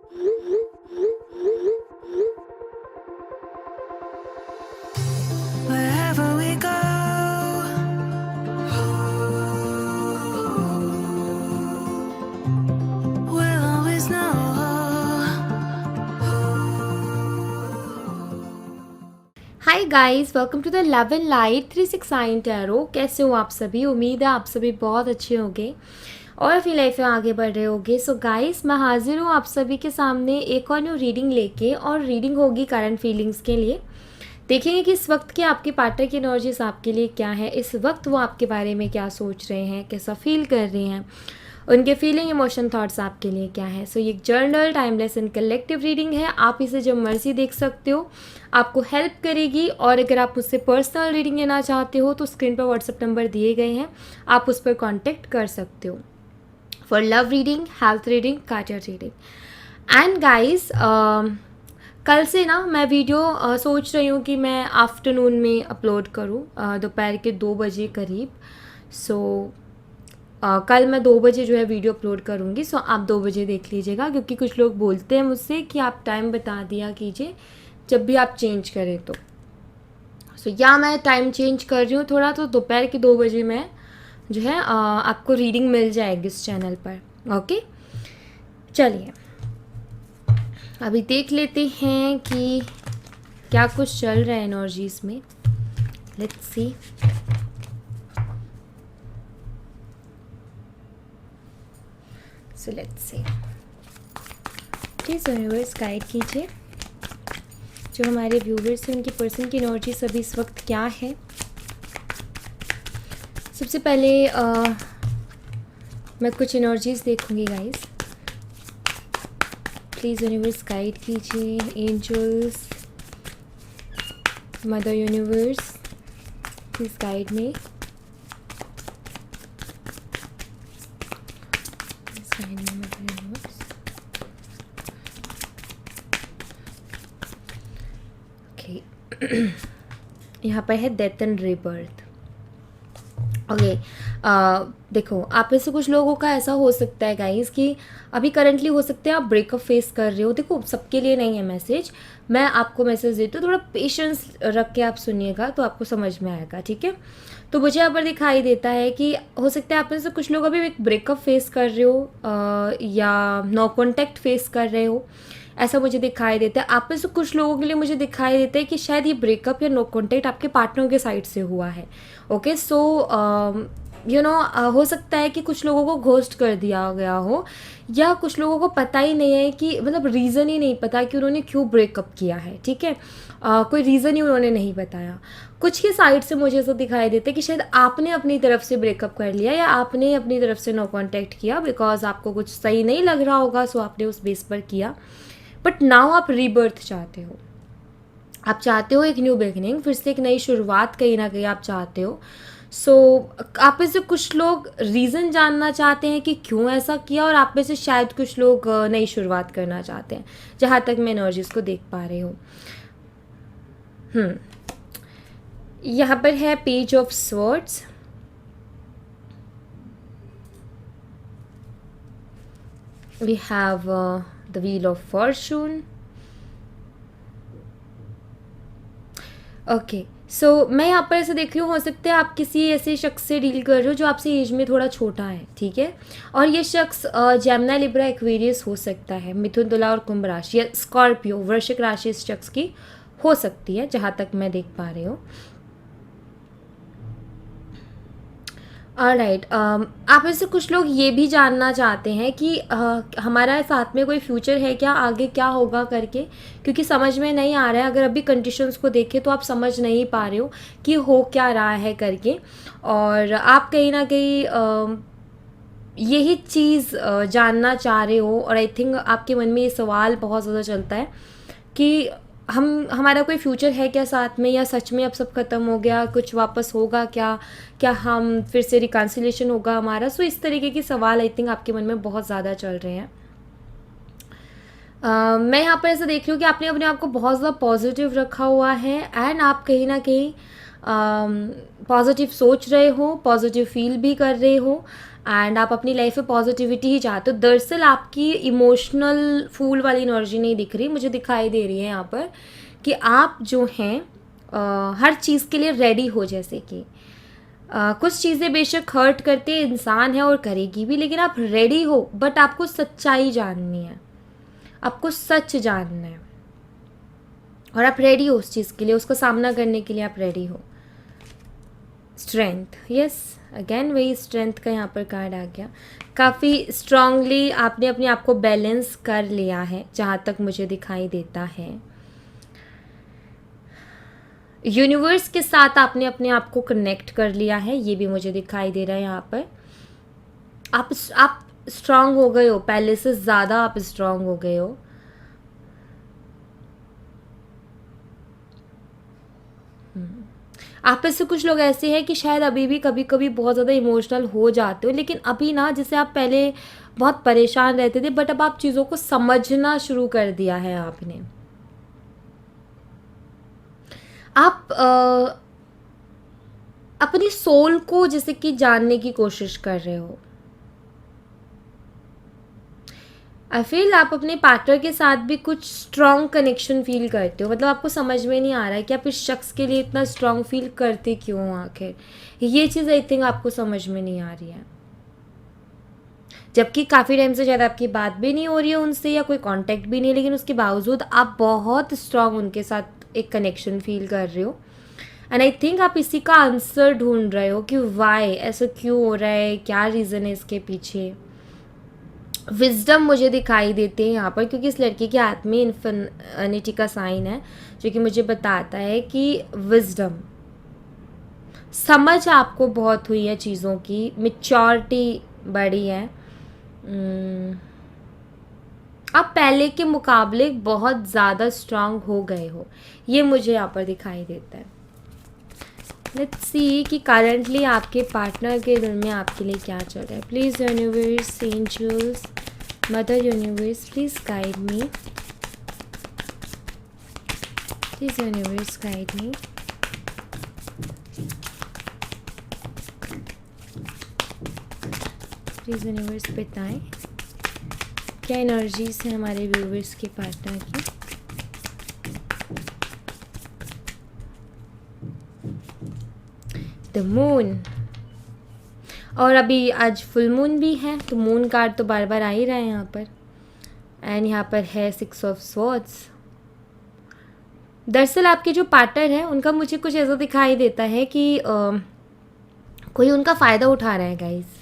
Wherever we go, we'll always know. Hi guys, welcome to the love and light 369 tarot. कैसे हो आप सभी? उम्मीद है आप सभी बहुत अच्छे होंगे और अपनी लाइफ में आगे बढ़ रहे होंगे। सो गाइस, मैं हाजिर हूँ आप सभी के सामने एक और न्यू रीडिंग लेके, और रीडिंग होगी करंट फीलिंग्स के लिए। देखेंगे कि इस वक्त के आपके पार्टनर की एनर्जीज आपके लिए क्या है, इस वक्त वो आपके बारे में क्या सोच रहे हैं, कैसा फील कर रहे हैं, उनके फीलिंग इमोशन थॉट्स आपके लिए क्या है। सो ये एक journal timeless and collective reading है। आप इसे जब मर्जी देख सकते हो, आपको हेल्प करेगी। और अगर आप मुझसे पर्सनल रीडिंग लेना चाहते हो तो स्क्रीन पर व्हाट्सएप नंबर दिए गए हैं, आप उस पर कॉन्टेक्ट कर सकते हो for love reading, health reading, कार्डियर रीडिंग। एंड गाइस, कल से ना मैं वीडियो सोच रही हूँ कि मैं आफ्टरनून में अपलोड करूँ, दोपहर के 2 बजे करीब। सो कल मैं 2 बजे जो है वीडियो अपलोड करूँगी। सो आप 2 बजे देख लीजिएगा, क्योंकि कुछ लोग बोलते हैं मुझसे कि आप टाइम बता दिया कीजिए जब भी आप चेंज करें तो। सो या मैं टाइम चेंज कर रही हूँ थोड़ा, तो दोपहर के 2 बजे मैं जो है आपको रीडिंग मिल जाएगी इस चैनल पर। ओके, चलिए अभी देख लेते हैं कि क्या कुछ चल रहा है एनर्जीज में। Let's see. So let's see, please universe guide कीजिए जो हमारे व्यूवर्स हैं, उनकी पर्सन की एनर्जी सभी इस वक्त क्या है। सबसे पहले मैं कुछ एनर्जीज देखूंगी गाइस। प्लीज़ यूनिवर्स गाइड कीजिए, angels, mother universe, please guide me. यहाँ पर है डेथ एंड रीबर्थ। ओके, देखो आप में से कुछ लोगों का ऐसा हो सकता है गाइस कि अभी करंटली हो सकता है आप ब्रेकअप फेस कर रहे हो। देखो सबके लिए नहीं है मैसेज, मैं आपको मैसेज देती हूँ, थोड़ा पेशेंस रख के आप सुनिएगा तो आपको समझ में आएगा, ठीक है। तो मुझे यहाँ पर दिखाई देता है कि हो सकता है आप में से कुछ लोग अभी एक ब्रेकअप फेस कर रहे हो, या नो कॉन्टैक्ट फेस कर रहे हो, ऐसा मुझे दिखाई देता है। आप में से कुछ लोगों के लिए मुझे दिखाई देता है कि शायद ये ब्रेकअप या नो कॉन्टैक्ट आपके पार्टनर के साइड से हुआ है। ओके, सो हो सकता है कि कुछ लोगों को घोस्ट कर दिया गया हो, या कुछ लोगों को पता ही नहीं है कि मतलब रीज़न ही नहीं पता कि उन्होंने क्यों ब्रेकअप किया है, ठीक है। कोई रीज़न ही उन्होंने नहीं बताया। कुछ के साइड से मुझे ऐसा दिखाई देता है कि शायद आपने अपनी तरफ से ब्रेकअप कर लिया, या आपने अपनी तरफ से नो कॉन्टैक्ट किया बिकॉज आपको कुछ सही नहीं लग रहा होगा, सो आपने उस बेस पर किया। बट नाउ आप रीबर्थ चाहते हो, आप चाहते हो एक न्यू बिगनिंग, फिर से एक नई शुरुआत कहीं ना कहीं आप चाहते हो। सो आप में से कुछ लोग रीज़न जानना चाहते हैं कि क्यों ऐसा किया, और आप में से शायद कुछ लोग नई शुरुआत करना चाहते हैं, जहाँ तक मैं एनर्जीज को देख पा रही हूँ। यहाँ पर है page of swords, we have the wheel of fortune. Okay, so मैं यहाँ पर ऐसे देख रही हूँ, हो सकता है आप किसी ऐसे शख्स से डील कर रहे हो जो आपसे एज में थोड़ा छोटा है, ठीक है। और ये शख्स जेमिनी, लिब्रा, एक्वेरियस हो सकता है, मिथुन, तुला और कुंभ राशि, या स्कॉर्पियो, वृश्चिक राशि इस शख्स की हो सकती है, जहाँ तक मैं देख पा रही हूँ। ऑलराइट, आप में से कुछ लोग ये भी जानना चाहते हैं कि हमारा साथ में कोई फ्यूचर है क्या, आगे क्या होगा करके, क्योंकि समझ में नहीं आ रहा है। अगर अभी कंडीशंस को देखें तो आप समझ नहीं पा रहे हो कि हो क्या रहा है करके, और आप कहीं ना कहीं यही चीज़ जानना चाह रहे हो। और आई थिंक आपके मन में ये सवाल बहुत ज़्यादा चलता है कि हमारा कोई फ्यूचर है क्या साथ में, या सच में अब सब ख़त्म हो गया, कुछ वापस होगा क्या, क्या हम फिर से रिकन्सिलेशन होगा हमारा। सो इस तरीके के सवाल आई थिंक आपके मन में बहुत ज़्यादा चल रहे हैं। मैं यहाँ पर ऐसा देख रही हूँ कि आपने अपने आप को बहुत ज़्यादा पॉजिटिव रखा हुआ है, एंड आप कहीं ना कहीं पॉजिटिव सोच रहे हो, पॉजिटिव फील भी कर रहे हो, एंड आप अपनी लाइफ में पॉजिटिविटी ही चाहते हो। दरअसल आपकी इमोशनल फूल वाली एनर्जी नहीं दिख रही, मुझे दिखाई दे रही है यहाँ पर कि आप जो हैं हर चीज़ के लिए रेडी हो। जैसे कि कुछ चीज़ें बेशक हर्ट करते इंसान है और करेगी भी, लेकिन आप रेडी हो। बट आपको सच्चाई जाननी है, आपको सच जानना है और आप रेडी हो उस चीज़ के लिए, उसको सामना करने के लिए आप रेडी हो। स्ट्रेंथ, यस, अगेन वही स्ट्रेंथ का यहाँ पर कार्ड आ गया। काफ़ी स्ट्रांगली आपने अपने आप को बैलेंस कर लिया है जहाँ तक मुझे दिखाई देता है। यूनिवर्स के साथ आपने अपने आप को कनेक्ट कर लिया है, ये भी मुझे दिखाई दे रहा है यहाँ पर। आप स्ट्रांग हो गए हो, पहले से ज़्यादा आप स्ट्रांग हो गए हो। आप में से कुछ लोग ऐसे हैं कि शायद अभी भी कभी कभी बहुत ज़्यादा इमोशनल हो जाते हो, लेकिन अभी ना, जैसे आप पहले बहुत परेशान रहते थे, बट अब आप चीज़ों को समझना शुरू कर दिया है आपने। आप अपनी सोल को जैसे कि जानने की कोशिश कर रहे हो। आई फील आप अपने पार्टनर के साथ भी कुछ स्ट्रॉन्ग कनेक्शन फील करते हो। मतलब आपको समझ में नहीं आ रहा है कि आप इस शख्स के लिए इतना स्ट्रॉन्ग फील करते क्यों हो आखिर। ये चीज़ आई थिंक आपको समझ में नहीं आ रही है, जबकि काफ़ी टाइम से शायद आपकी बात भी नहीं हो रही है उनसे या कोई कांटेक्ट भी नहीं, लेकिन उसके बावजूद आप बहुत स्ट्रॉन्ग उनके साथ एक कनेक्शन फील कर रहे हो। एंड आई थिंक आप इसी का आंसर ढूंढ रहे हो कि वाई ऐसा क्यों हो रहा है, क्या रीज़न है इसके पीछे। विजडम मुझे दिखाई देते हैं यहाँ पर, क्योंकि इस लड़के के हाथ में इन्फिनिटी का साइन है, जो कि मुझे बताता है कि विजडम, समझ आपको बहुत हुई है चीज़ों की, मैच्योरिटी बढ़ी है। आप पहले के मुकाबले बहुत ज़्यादा स्ट्रांग हो गए हो, ये मुझे यहाँ पर दिखाई देता है। लेट्स सी कि करंटली आपके पार्टनर के दिल में आपके लिए क्या चल रहा है। Please universe, angels, mother universe, please guide me. Please universe guide me. Please universe बताएं क्या एनर्जीज है हमारे व्यूवर्स के पार्टनर की। द मून, और अभी आज फुल मून भी है, तो मून कार्ड तो बार बार आ ही रहा है यहाँ पर। एंड यहाँ पर है 6 ऑफ स्वॉर्ड्स। दरअसल आपके जो पार्टनर है उनका मुझे कुछ ऐसा दिखाई देता है कि कोई उनका फ़ायदा उठा रहा है गाइस।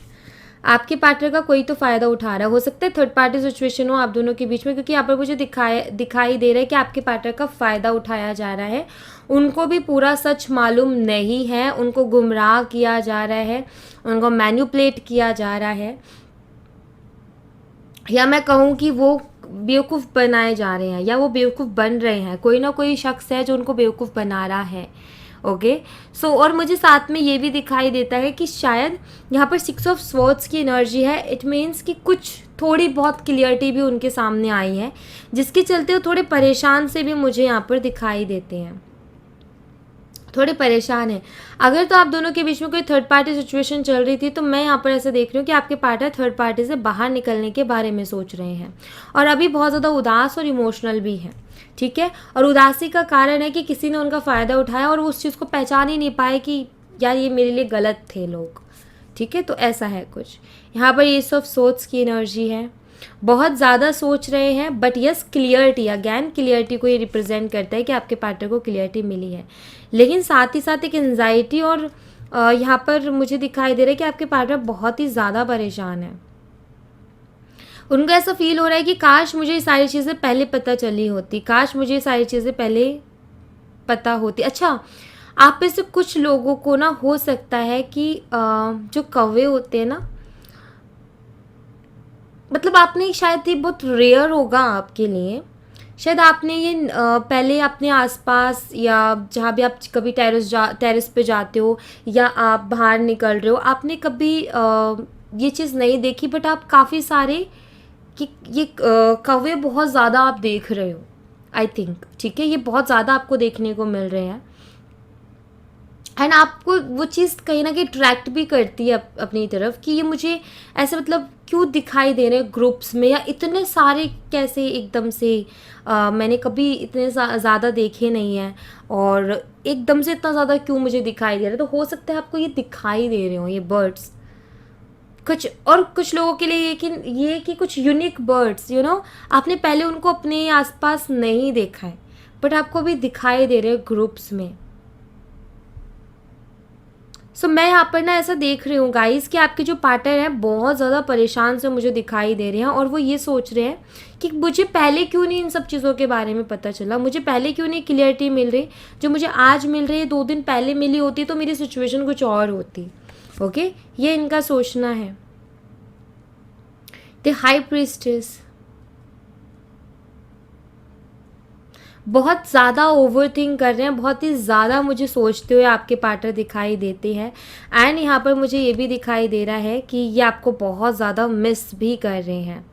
आपके पार्टनर का कोई तो फ़ायदा उठा रहा है, हो सकता है थर्ड पार्टी सिचुएशन हो आप दोनों के बीच में, क्योंकि यहाँ पर मुझे दिखाई दे रहा है कि आपके पार्टनर का फ़ायदा उठाया जा रहा है। उनको भी पूरा सच मालूम नहीं है, उनको गुमराह किया जा रहा है, उनको मैनिपुलेट किया जा रहा है, या मैं कहूँ कि वो बेवकूफ़ बनाए जा रहे हैं या वो बेवकूफ़ बन रहे हैं। कोई ना कोई शख्स है जो उनको बेवकूफ़ बना रहा है। ओके सो और मुझे साथ में ये भी दिखाई देता है कि शायद यहाँ पर 6 ऑफ स्वॉर्ड्स की एनर्जी है। इट मीन्स कि कुछ थोड़ी बहुत क्लियरिटी भी उनके सामने आई है, जिसके चलते वो थोड़े परेशान से भी मुझे यहाँ पर दिखाई देते हैं, थोड़े परेशान हैं। अगर तो आप दोनों के बीच में कोई थर्ड पार्टी सिचुएशन चल रही थी, तो मैं यहाँ पर ऐसे देख रही हूँ कि आपके पार्टनर थर्ड पार्टी से बाहर निकलने के बारे में सोच रहे हैं और अभी बहुत ज़्यादा उदास और इमोशनल भी हैं। ठीक है, और उदासी का कारण है कि किसी ने उनका फ़ायदा उठाया और वो उस चीज़ को पहचान ही नहीं पाए कि यार ये मेरे लिए गलत थे लोग। ठीक है, तो ऐसा है कुछ। यहाँ पर ये सब सोच की एनर्जी है, बहुत ज़्यादा सोच रहे हैं, but yes clarity, again clarity को ये रिप्रेजेंट करता है कि आपके पार्टनर को क्लियरिटी मिली है, लेकिन साथ ही साथ एक एंजाइटी और यहाँ पर मुझे दिखाई दे रहा है कि आपके पार्टनर बहुत ही ज़्यादा परेशान है। उनको ऐसा फील हो रहा है कि काश मुझे ये सारी चीज़ें पहले पता चली होती, काश मुझे ये सारी चीज़ें पहले पता होती। अच्छा, आप में से कुछ लोगों को ना हो सकता है कि जो कौवे होते हैं ना, मतलब आपने शायद ये बहुत रेयर होगा आपके लिए, शायद आपने ये पहले अपने आसपास या जहाँ भी आप कभी टेरेस पे जाते हो या आप बाहर निकल रहे हो, आपने कभी ये चीज़ नहीं देखी, बट आप काफ़ी सारे कि ये कौवे बहुत ज़्यादा आप देख रहे हो आई थिंक। ठीक है, ये बहुत ज़्यादा आपको देखने को मिल रहे हैं एंड आपको वो चीज़ कहीं ना कहीं अट्रैक्ट भी करती है अपनी तरफ कि ये मुझे ऐसे मतलब क्यों दिखाई दे रहे हैं ग्रुप्स में, या इतने सारे कैसे एकदम से मैंने कभी इतने ज़्यादा देखे नहीं हैं, और एकदम से इतना ज़्यादा क्यों मुझे दिखाई दे रहा है। तो हो सकता है आपको ये दिखाई दे रहे हो ये बर्ड्स कुछ, और कुछ लोगों के लिए ये कि कुछ यूनिक बर्ड्स आपने पहले उनको अपने आसपास नहीं देखा है, बट आपको भी दिखाई दे रहे हैं ग्रुप्स में। सो मैं यहाँ पर ना ऐसा देख रही हूँ गाइस कि आपके जो पार्टनर हैं बहुत ज़्यादा परेशान से मुझे दिखाई दे रहे हैं, और वो ये सोच रहे हैं कि मुझे पहले क्यों नहीं इन सब चीज़ों के बारे में पता चला, मुझे पहले क्यों नहीं क्लियरिटी मिल रही, जो मुझे आज मिल रही है 2 दिन पहले मिली होती तो मेरी सिचुएशन कुछ और होती। ओके, ये इनका सोचना है। द हाई प्रीस्टेस बहुत ज़्यादा ओवरथिंक कर रहे हैं, बहुत ही ज़्यादा मुझे सोचते हुए आपके पार्टनर दिखाई देते हैं। एंड यहाँ पर मुझे ये भी दिखाई दे रहा है कि ये आपको बहुत ज़्यादा मिस भी कर रहे हैं।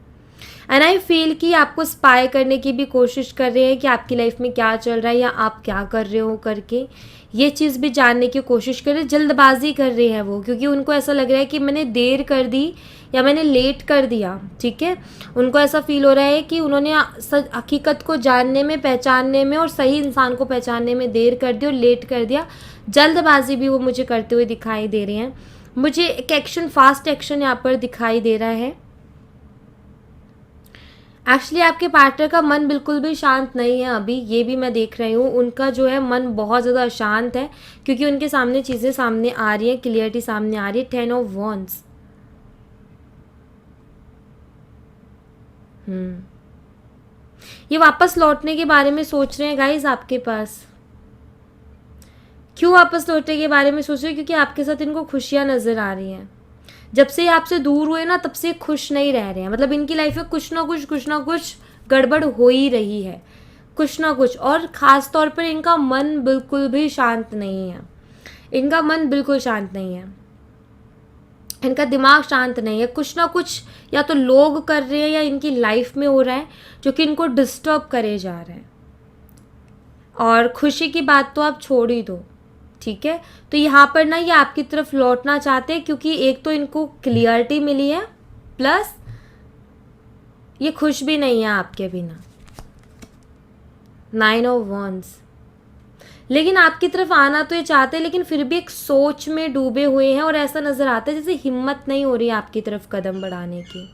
एंड आई फील कि आपको स्पाई करने की भी कोशिश कर रहे हैं कि आपकी लाइफ में क्या चल रहा है या आप क्या कर रहे हो करके, ये चीज़ भी जानने की कोशिश कर रहे हैं। जल्दबाजी कर रहे हैं वो, क्योंकि उनको ऐसा लग रहा है कि मैंने देर कर दी या मैंने लेट कर दिया। ठीक है, उनको ऐसा फील हो रहा है कि उन्होंने हकीकत को जानने में, पहचानने में और सही इंसान को पहचानने में देर कर दी और लेट कर दिया। जल्दबाजी भी वो मुझे करते हुए दिखाई दे रहे हैं। मुझे एक एक्शन, फास्ट एक्शन यहाँ पर दिखाई दे रहा है। एक्चुअली आपके पार्टनर का मन बिल्कुल भी शांत नहीं है अभी, ये भी मैं देख रही हूँ। उनका जो है मन बहुत ज़्यादा अशांत है, क्योंकि उनके सामने चीज़ें सामने आ रही हैं, क्लियरिटी सामने आ रही है। 10 ऑफ वॉन्ड्स। ये वापस लौटने के बारे में सोच रहे हैं गाइज आपके पास। क्यों वापस लौटने के बारे में सोच रहे हैं? क्योंकि आपके साथ इनको खुशियाँ नज़र आ रही हैं। जब से ये आपसे दूर हुए ना, तब से खुश नहीं रह रहे हैं। मतलब इनकी लाइफ में कुछ ना कुछ गड़बड़ हो ही रही है, कुछ ना कुछ। और ख़ास तौर पर इनका मन बिल्कुल भी शांत नहीं है। इनका मन बिल्कुल शांत नहीं है, इनका दिमाग शांत नहीं है। कुछ ना कुछ या तो लोग कर रहे हैं या इनकी लाइफ में हो रहा है जो कि इनको डिस्टर्ब करे जा रहे हैं। और खुशी की बात तो आप छोड़ ही दो, ठीक है। तो यहाँ पर ना ये आपकी तरफ लौटना चाहते हैं, क्योंकि एक तो इनको क्लियरिटी मिली है, प्लस ये खुश भी नहीं है आपके बिना। 9 ऑफ वॉन्ड्स। लेकिन आपकी तरफ आना तो ये चाहते हैं, लेकिन फिर भी एक सोच में डूबे हुए हैं, और ऐसा नज़र आता है जैसे हिम्मत नहीं हो रही है आपकी तरफ कदम बढ़ाने की।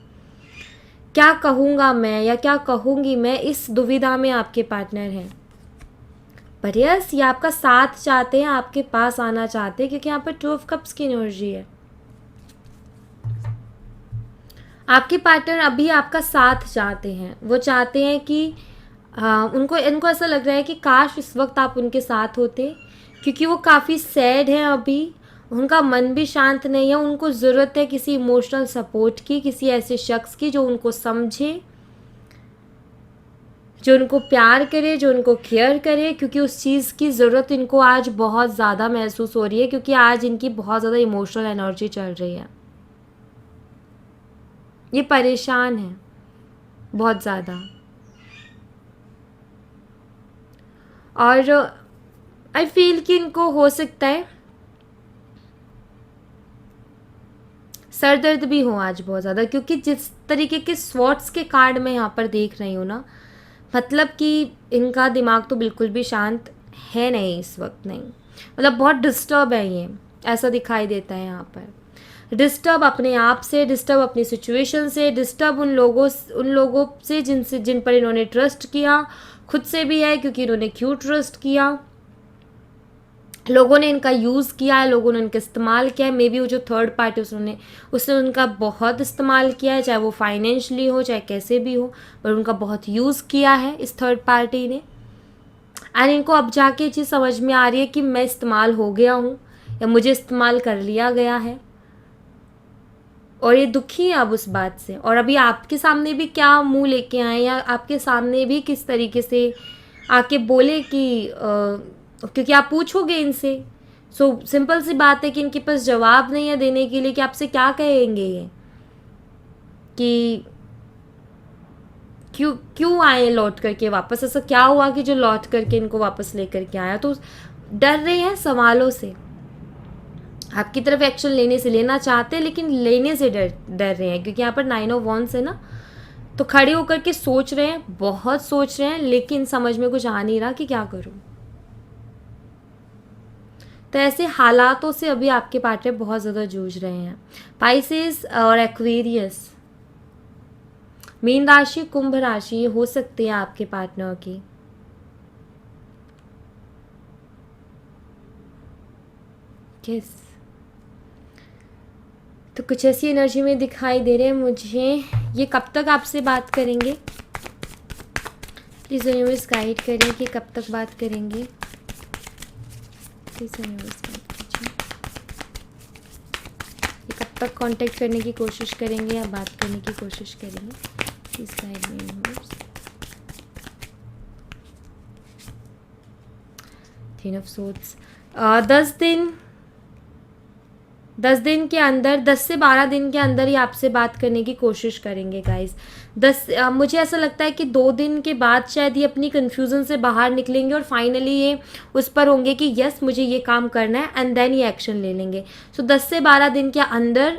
क्या कहूँगा मैं या क्या कहूँगी मैं, इस दुविधा में आपके पार्टनर हैं। पर यस, ये आपका साथ चाहते हैं, आपके पास आना चाहते हैं, क्योंकि यहाँ पर 2 ऑफ कप्स की एनर्जी है। आपके पार्टनर अभी आपका साथ चाहते हैं। वो चाहते हैं कि इनको ऐसा लग रहा है कि काश इस वक्त आप उनके साथ होते, क्योंकि वो काफ़ी सैड हैं अभी। उनका मन भी शांत नहीं है। उनको ज़रूरत है किसी इमोशनल सपोर्ट की, किसी ऐसे शख्स की जो उनको समझे, जो उनको प्यार करे, जो उनको केयर करे, क्योंकि उस चीज़ की ज़रूरत इनको आज बहुत ज़्यादा महसूस हो रही है, क्योंकि आज इनकी बहुत ज़्यादा इमोशनल एनर्जी चल रही है। ये परेशान है बहुत ज़्यादा। और आई फील कि इनको हो सकता है सर दर्द भी हो आज बहुत ज़्यादा, क्योंकि जिस तरीके के स्वॉर्ड्स के कार्ड मैं यहाँ पर देख रही हूँ ना, मतलब कि इनका दिमाग तो बिल्कुल भी शांत है नहीं इस वक्त, नहीं। मतलब बहुत डिस्टर्ब है ये, ऐसा दिखाई देता है यहाँ पर। डिस्टर्ब अपने आप से, डिस्टर्ब अपनी सिचुएशन से, डिस्टर्ब उन लोगों से जिन पर इन्होंने ट्रस्ट किया, खुद से भी है, क्योंकि इन्होंने क्यों ट्रस्ट किया। लोगों ने इनका यूज़ किया है, लोगों ने इनका इस्तेमाल किया है। मे बी वो जो थर्ड पार्टी उसने उनका बहुत इस्तेमाल किया है, चाहे वो फाइनेंशियली हो, चाहे कैसे भी हो, पर उनका बहुत यूज़ किया है इस थर्ड पार्टी ने। एंड इनको अब जाके ये चीज़ समझ में आ रही है कि मैं इस्तेमाल हो गया हूँ, या मुझे इस्तेमाल कर लिया गया है, और ये दुखी है अब उस बात से। और अभी आपके सामने भी क्या मुंह लेके आए, या आपके सामने भी किस तरीके से आके बोले कि क्योंकि आप पूछोगे इनसे। सो सिंपल सी बात है कि इनके पास जवाब नहीं है देने के लिए कि आपसे क्या कहेंगे ये, कि क्यों आए लौट करके वापस, ऐसा क्या हुआ कि जो लौट करके इनको वापस लेकर के आया। तो डर रहे हैं सवालों से, आपकी तरफ एक्शन लेने से, लेना चाहते हैं लेकिन लेने से डर रहे हैं, क्योंकि यहाँ पर 9 ऑफ वॉन्ड्स है ना, तो खड़े होकर के सोच रहे हैं, बहुत सोच रहे हैं, लेकिन समझ में कुछ आ नहीं रहा कि क्या करूं। तो ऐसे हालातों से अभी आपके पार्टनर बहुत ज़्यादा जूझ रहे हैं। पाइसेस और एक्वेरियस, मीन राशि, कुंभ राशि, ये हो सकती है आपके पार्टनर की। यस, तो कुछ ऐसी एनर्जी में दिखाई दे रहे हैं मुझे। ये कब तक आपसे बात करेंगे? प्लीज़ यूनिवर्स गाइड करें कि कब तक बात करेंगे। प्लीज़ यूनिवर्स गाइड कीजिए, ये कब तक कांटेक्ट करने की कोशिश करेंगे या बात करने की कोशिश करेंगे। Please guide me universe. 3 of swords, 10 दिन के अंदर, 10 से 12 दिन के अंदर ही आपसे बात करने की कोशिश करेंगे गाइस। मुझे ऐसा लगता है कि 2 दिन के बाद शायद ये अपनी कन्फ्यूज़न से बाहर निकलेंगे और फाइनली ये उस पर होंगे कि यस मुझे ये काम करना है, एंड देन ये एक्शन ले लेंगे। सो 10 से 12 दिन के अंदर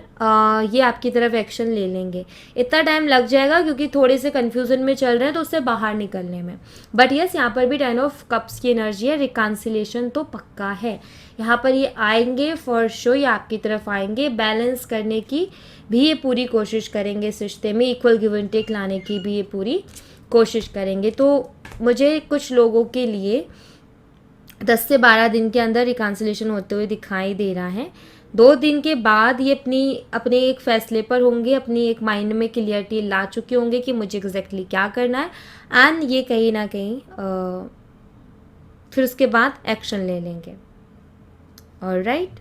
ये आपकी तरफ एक्शन ले लेंगे। इतना टाइम लग जाएगा क्योंकि थोड़े से कन्फ्यूज़न में चल रहे हैं तो उससे बाहर निकलने में। बट यस, यहाँ पर भी 10 ऑफ कप्स की एनर्जी है, रिकन्सिलेशन तो पक्का है। यहाँ पर ये आएंगे फॉर श्योर, ये आपकी तरफ आएंगे। बैलेंस करने की भी ये पूरी कोशिश करेंगे, इस रिश्ते में इक्वल गिव एंड टेक लाने की भी ये पूरी कोशिश करेंगे। तो मुझे कुछ लोगों के लिए 10 से 12 दिन के अंदर रिकन्सिलेशन होते हुए दिखाई दे रहा है। 2 दिन के बाद ये अपने एक फैसले पर होंगे, अपनी एक माइंड में क्लियरिटी ला चुके होंगे कि मुझे एग्जैक्टली क्या करना है, एंड ये कहीं ना कहीं फिर उसके बाद एक्शन ले लेंगे। ऑलराइट,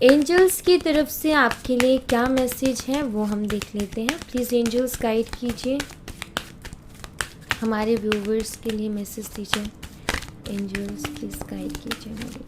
एंजल्स की तरफ से आपके लिए क्या मैसेज है वो हम देख लेते हैं। प्लीज़ एंजल्स गाइड कीजिए, हमारे व्यूवर्स के लिए मैसेज दीजिए। एंजल्स प्लीज़ गाइड कीजिए मेरे।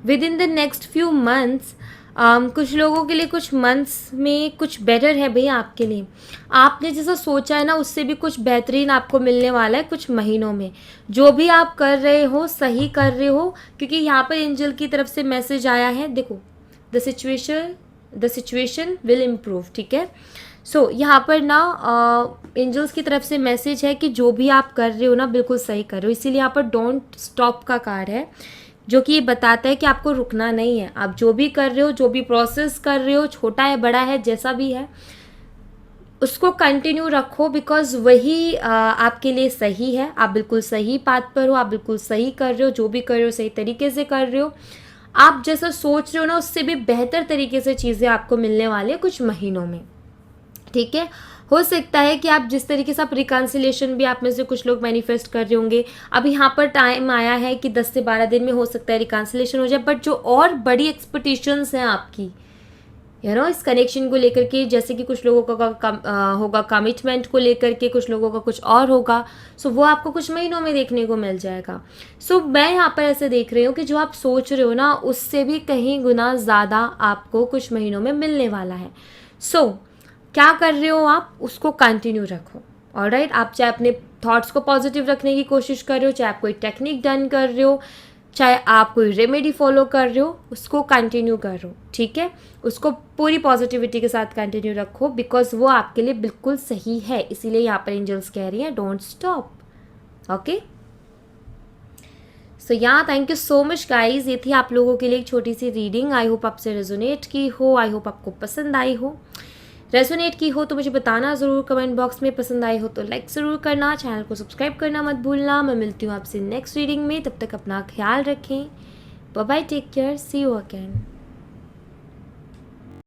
With in the next few months, कुछ लोगों के लिए कुछ मंथ्स में कुछ बेटर है भैया आपके लिए। आपने जैसा सोचा है ना उससे भी कुछ बेहतरीन आपको मिलने वाला है कुछ महीनों में। जो भी आप कर रहे हो सही कर रहे हो, क्योंकि यहाँ पर एंजल की तरफ से मैसेज आया है, देखो द सिचुएशन विल इम्प्रूव। ठीक है, सो यहाँ पर ना एंजल्स की तरफ से मैसेज है कि जो भी आप कर रहे हो ना बिल्कुल सही कर रहे हो। इसीलिए यहाँ पर डोंट स्टॉप का कार्ड है, जो कि ये बताता है कि आपको रुकना नहीं है। आप जो भी कर रहे हो, जो भी प्रोसेस कर रहे हो, छोटा है बड़ा है जैसा भी है, उसको कंटिन्यू रखो, बिकॉज वही आपके लिए सही है। आप बिल्कुल सही पाथ पर हो, आप बिल्कुल सही कर रहे हो, जो भी कर रहे हो सही तरीके से कर रहे हो। आप जैसा सोच रहे हो ना उससे भी बेहतर तरीके से चीज़ें आपको मिलने वाली है कुछ महीनों में। ठीक है, हो सकता है कि आप जिस तरीके से आप रिकन्सिलेशन भी आप में से कुछ लोग मैनिफेस्ट कर रहे होंगे, अब यहाँ पर टाइम आया है कि 10 से 12 दिन में हो सकता है रिकन्सिलेशन हो जाए। बट जो और बड़ी एक्सपेक्टेशंस हैं आपकी इस कनेक्शन को लेकर के, जैसे कि कुछ लोगों का होगा कमिटमेंट को लेकर के, कुछ लोगों का कुछ और होगा, सो वो आपको कुछ महीनों में देखने को मिल जाएगा। सो मैं यहाँ पर ऐसे देख रही हूँ कि जो आप सोच रहे हो ना उससे भी कहीं गुना ज़्यादा आपको कुछ महीनों में मिलने वाला है। सो क्या कर रहे हो आप, उसको कंटिन्यू रखो। ऑलराइट, आप चाहे अपने थॉट्स को पॉजिटिव रखने की कोशिश कर रहे हो, चाहे आप कोई टेक्निक डन कर रहे हो, चाहे आप कोई रेमेडी फॉलो कर रहे हो, उसको कंटिन्यू करो। ठीक है, उसको पूरी पॉजिटिविटी के साथ कंटिन्यू रखो, बिकॉज वो आपके लिए बिल्कुल सही है। इसीलिए यहाँ पर एंजल्स कह रही हैं डोंट स्टॉप। ओके, सो यहाँ thank you so much guys. ये थी आप लोगों के लिए एक छोटी सी रीडिंग। आई होप आपसे रेजोनेट की हो, आई होप आपको पसंद आई हो। रेजोनेट की हो तो मुझे बताना ज़रूर कमेंट बॉक्स में, पसंद आई हो तो लाइक ज़रूर करना, चैनल को सब्सक्राइब करना मत भूलना। मैं मिलती हूँ आपसे नेक्स्ट रीडिंग में, तब तक अपना ख्याल रखें। Bye bye, take care, see you again.